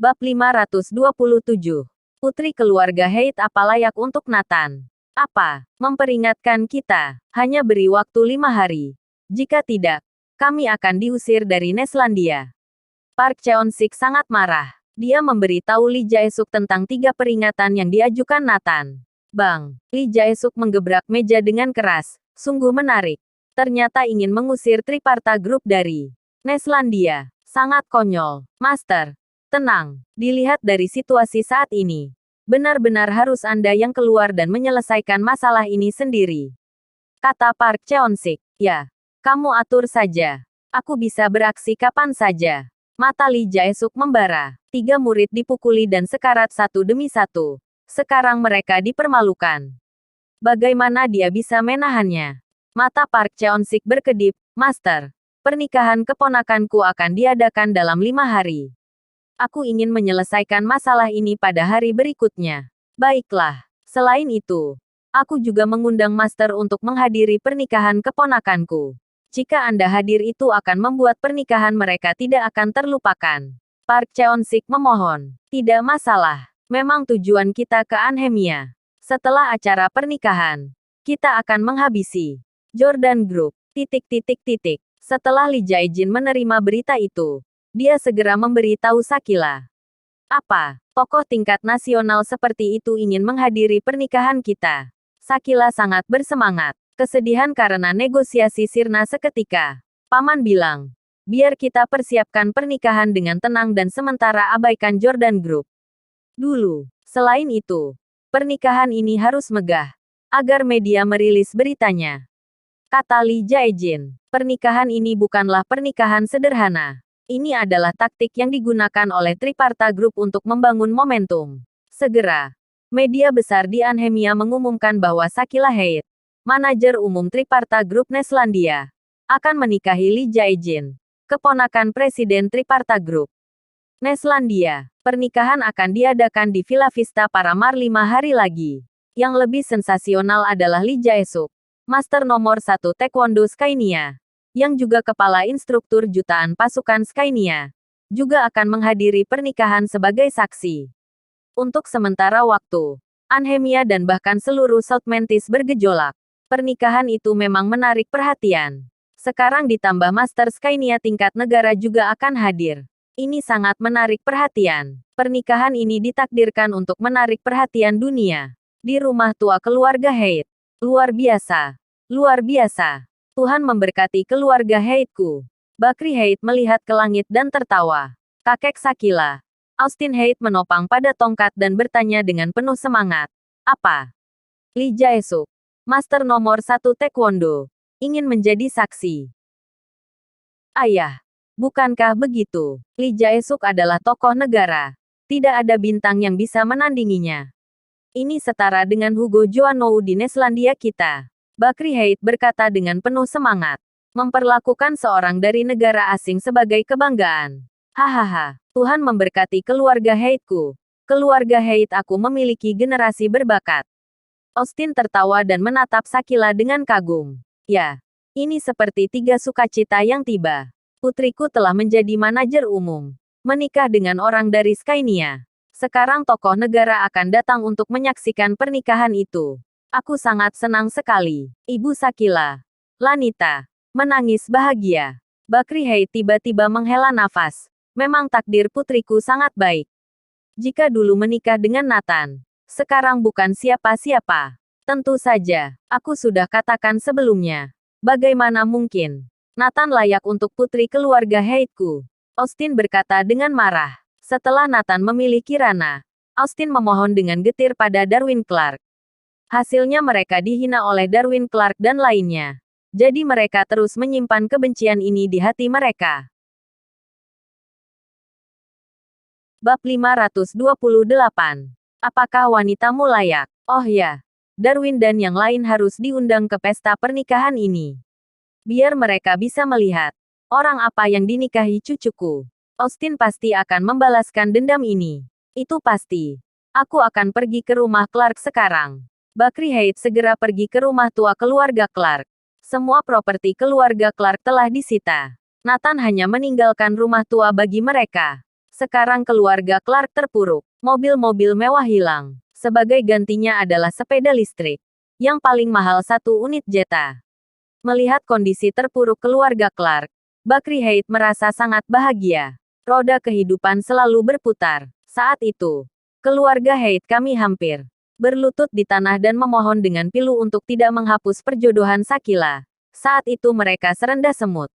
Bab 527. Putri keluarga Haidt apa layak untuk Nathan? Apa? Memperingatkan kita. Hanya beri waktu 5 hari. Jika tidak, kami akan diusir dari Neslandia. Park Cheon-sik sangat marah. Dia memberitahu Lee Jae-suk tentang 3 peringatan yang diajukan Nathan. Bang, Lee Jae-suk menggebrak meja dengan keras. Sungguh menarik. Ternyata ingin mengusir Triparta Group dari Neslandia. Sangat konyol. Master, tenang. Dilihat dari situasi saat ini, benar-benar harus Anda yang keluar dan menyelesaikan masalah ini sendiri. Kata Park Cheon-sik. Ya, kamu atur saja. Aku bisa beraksi kapan saja. Mata Lee Jae-suk membara. 3 murid dipukuli dan sekarat satu demi satu. Sekarang mereka dipermalukan. Bagaimana dia bisa menahannya? Mata Park Cheon-sik berkedip. Master, pernikahan keponakanku akan diadakan dalam 5 hari. Aku ingin menyelesaikan masalah ini pada hari berikutnya. Baiklah. Selain itu, aku juga mengundang Master untuk menghadiri pernikahan keponakanku. Jika Anda hadir itu akan membuat pernikahan mereka tidak akan terlupakan. Park Cheon-sik memohon. Tidak masalah. Memang tujuan kita ke Anhemia. Setelah acara pernikahan, kita akan menghabisi Jordan Group. Setelah Lee Jae-jin menerima berita itu, dia segera memberitahu Sakila. Apa? Tokoh tingkat nasional seperti itu ingin menghadiri pernikahan kita. Sakila sangat bersemangat. Kesedihan karena negosiasi sirna seketika. Paman bilang, biar kita persiapkan pernikahan dengan tenang dan sementara abaikan Jordan Group dulu. Selain itu, pernikahan ini harus megah, agar media merilis beritanya. Kata Lee Jae-jin, pernikahan ini bukanlah pernikahan sederhana. Ini adalah taktik yang digunakan oleh Triparta Group untuk membangun momentum. Segera, media besar di Anhemia mengumumkan bahwa Sakila Haidt, manajer umum Triparta Group Neslandia, akan menikahi Lee Jae-jin, keponakan Presiden Triparta Group Neslandia. Pernikahan akan diadakan di Villa Vista Paramar 5 hari lagi. Yang lebih sensasional adalah Lee Jae-suk, Master nomor 1 Taekwondo Skynia, yang juga kepala instruktur jutaan pasukan Skynia, juga akan menghadiri pernikahan sebagai saksi. Untuk sementara waktu, Anhemia dan bahkan seluruh South Mantis bergejolak. Pernikahan itu memang menarik perhatian. Sekarang ditambah Master Skynia tingkat negara juga akan hadir. Ini sangat menarik perhatian. Pernikahan ini ditakdirkan untuk menarik perhatian dunia. Di rumah tua keluarga Haidt. Luar biasa. Luar biasa. Tuhan memberkati keluarga Haidtku. Bakri Haidt melihat ke langit dan tertawa. Kakek Sakila, Austin Haidt menopang pada tongkat dan bertanya dengan penuh semangat. Apa? Lee Jae-suk, Master nomor 1 Taekwondo, ingin menjadi saksi. Ayah, bukankah begitu? Lee Jae-suk adalah tokoh negara. Tidak ada bintang yang bisa menandinginya. Ini setara dengan Hugo Joanou di Neslandia kita. Bakri Haidt berkata dengan penuh semangat. Memperlakukan seorang dari negara asing sebagai kebanggaan. Hahaha, Tuhan memberkati keluarga Haidtku. Keluarga Haidt aku memiliki generasi berbakat. Austin tertawa dan menatap Sakila dengan kagum. Ya, ini seperti 3 sukacita yang tiba. Putriku telah menjadi manajer umum. Menikah dengan orang dari Skynia. Sekarang tokoh negara akan datang untuk menyaksikan pernikahan itu. Aku sangat senang sekali. Ibu Sakila, Lanita, menangis bahagia. Bakri Haidt tiba-tiba menghela nafas. Memang takdir putriku sangat baik. Jika dulu menikah dengan Nathan, sekarang bukan siapa-siapa. Tentu saja, aku sudah katakan sebelumnya. Bagaimana mungkin Nathan layak untuk putri keluarga Haidtku? Austin berkata dengan marah. Setelah Nathan memilih Kirana, Austin memohon dengan getir pada Darwin Clark. Hasilnya mereka dihina oleh Darwin Clark dan lainnya. Jadi mereka terus menyimpan kebencian ini di hati mereka. Bab 528. Apakah wanitamu layak? Oh ya, Darwin dan yang lain harus diundang ke pesta pernikahan ini. Biar mereka bisa melihat orang apa yang dinikahi cucuku. Austin pasti akan membalaskan dendam ini. Itu pasti. Aku akan pergi ke rumah Clark sekarang. Bakri Haidt segera pergi ke rumah tua keluarga Clark. Semua properti keluarga Clark telah disita. Nathan hanya meninggalkan rumah tua bagi mereka. Sekarang keluarga Clark terpuruk. Mobil-mobil mewah hilang. Sebagai gantinya adalah sepeda listrik. Yang paling mahal 1 unit Jetta. Melihat kondisi terpuruk keluarga Clark, Bakri Height merasa sangat bahagia. Roda kehidupan selalu berputar. Saat itu, keluarga Height kami hampir berlutut di tanah dan memohon dengan pilu untuk tidak menghapus perjodohan Sakila. Saat itu mereka serendah semut.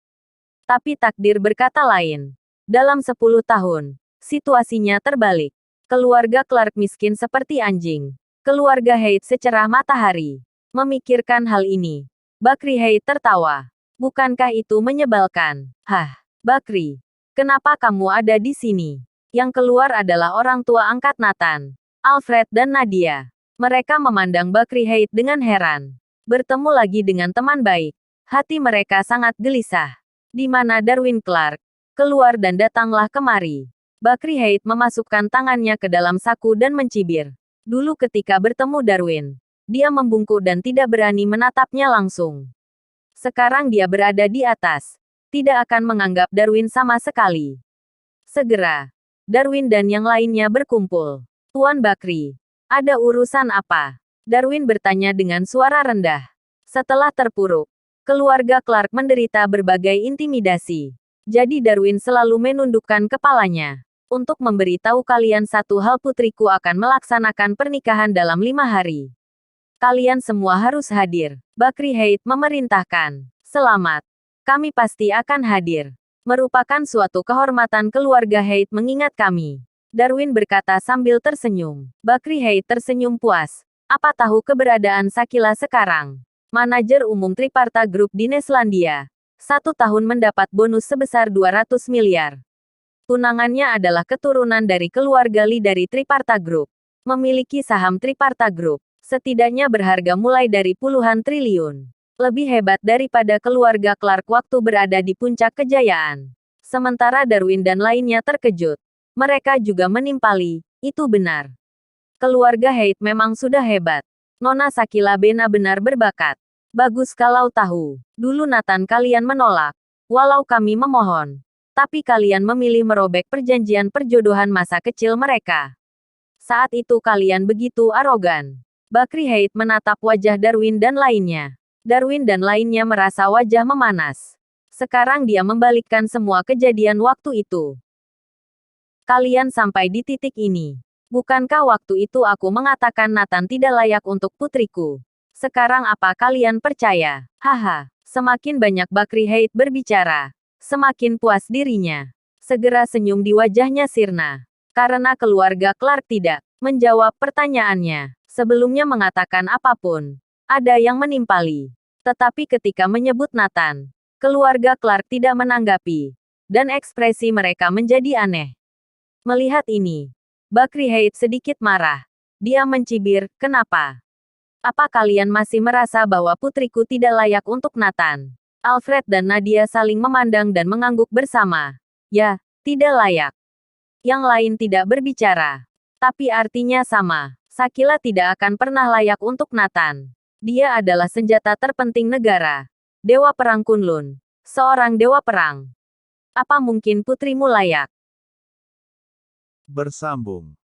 Tapi takdir berkata lain. Dalam 10 tahun, situasinya terbalik. Keluarga Clark miskin seperti anjing. Keluarga Height secerah matahari. Memikirkan hal ini, Bakri Height tertawa. Bukankah itu menyebalkan? Hah, Bakri. Kenapa kamu ada di sini? Yang keluar adalah orang tua angkat Nathan, Alfred dan Nadia. Mereka memandang Bakri Height dengan heran. Bertemu lagi dengan teman baik. Hati mereka sangat gelisah. Di mana Darwin Clark? Keluar dan datanglah kemari. Bakri Height memasukkan tangannya ke dalam saku dan mencibir. Dulu ketika bertemu Darwin, dia membungkuk dan tidak berani menatapnya langsung. Sekarang dia berada di atas. Tidak akan menganggap Darwin sama sekali. Segera, Darwin dan yang lainnya berkumpul. Tuan Bakri, ada urusan apa? Darwin bertanya dengan suara rendah. Setelah terpuruk, keluarga Clark menderita berbagai intimidasi. Jadi Darwin selalu menundukkan kepalanya. Untuk memberitahu kalian satu hal, putriku akan melaksanakan pernikahan dalam 5 hari. Kalian semua harus hadir. Bakri Height memerintahkan. Selamat. Kami pasti akan hadir. Merupakan suatu kehormatan keluarga Height mengingat kami. Darwin berkata sambil tersenyum. Bakri Height tersenyum puas. Apa tahu keberadaan Sakila sekarang? Manajer umum Triparta Group di Neslandia. 1 tahun mendapat bonus sebesar 200 miliar. Tunangannya adalah keturunan dari keluarga Lee dari Triparta Group. Memiliki saham Triparta Group. Setidaknya berharga mulai dari puluhan triliun. Lebih hebat daripada keluarga Clark waktu berada di puncak kejayaan. Sementara Darwin dan lainnya terkejut. Mereka juga menimpali, itu benar. Keluarga Height memang sudah hebat. Nona Sakila benar-benar berbakat. Bagus kalau tahu. Dulu Nathan kalian menolak. Walau kami memohon. Tapi kalian memilih merobek perjanjian perjodohan masa kecil mereka. Saat itu kalian begitu arogan. Bakri Height menatap wajah Darwin dan lainnya. Darwin dan lainnya merasa wajah memanas. Sekarang dia membalikkan semua kejadian waktu itu. Kalian sampai di titik ini. Bukankah waktu itu aku mengatakan Nathan tidak layak untuk putriku? Sekarang apa kalian percaya? Haha, semakin banyak Bakri Height berbicara, semakin puas dirinya. Segera senyum di wajahnya sirna. Karena keluarga Clark tidak menjawab pertanyaannya. Sebelumnya mengatakan apapun. Ada yang menimpali. Tetapi ketika menyebut Nathan, keluarga Clark tidak menanggapi. Dan ekspresi mereka menjadi aneh. Melihat ini, Bakri Height sedikit marah. Dia mencibir, kenapa? Apa kalian masih merasa bahwa putriku tidak layak untuk Nathan? Alfred dan Nadia saling memandang dan mengangguk bersama. Ya, tidak layak. Yang lain tidak berbicara. Tapi artinya sama. Sakila tidak akan pernah layak untuk Nathan. Dia adalah senjata terpenting negara. Dewa Perang Kunlun. Seorang dewa perang. Apa mungkin putrimu layak? Bersambung.